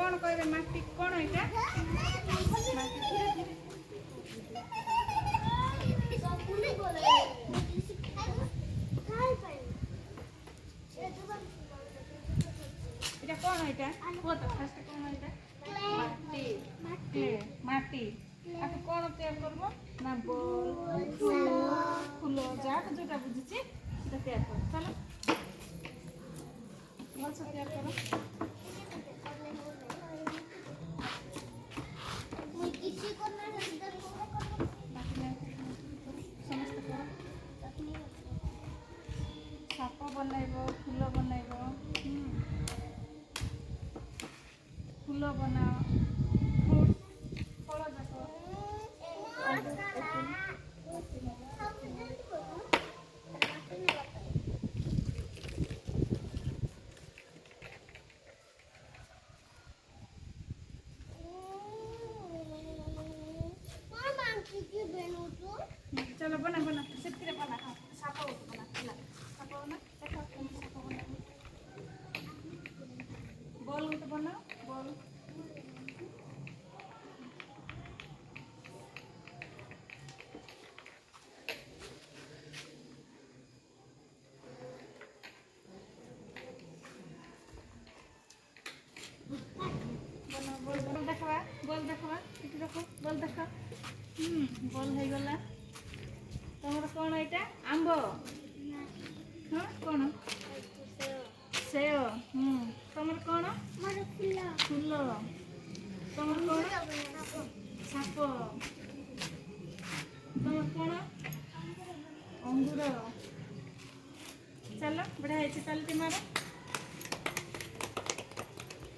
कौन कहबे माटी कौन एटा माटी धीरे धीरे এটা কোন এটা কত ফার্স্ট কোন এটা মাটি মাটি মাটি আকে কোন তৈরি করব না বল ফুল যা যেটা বুঝিছি সেটা তৈরি করব চলো বলছো তৈরি করো মুই কিছু করনা সেটা समस्त करो साप बनइब फूल बनइब फूल बनाओ फ्रूट फल जाक चलो बना बना सिर्फ बना हाँ सापा बना सापा बना देखो सापा बना बॉल तो बनाओ बॉल बना बॉल बना देखवा ठीक देखो बॉल देखो बॉल हो गला तमर कौन एटा आंब हाँ कौन सेव तमर कौन फूल तमर कौन साप तमर कौन अंगूर चलो बढ़िया है चल तुम्हारा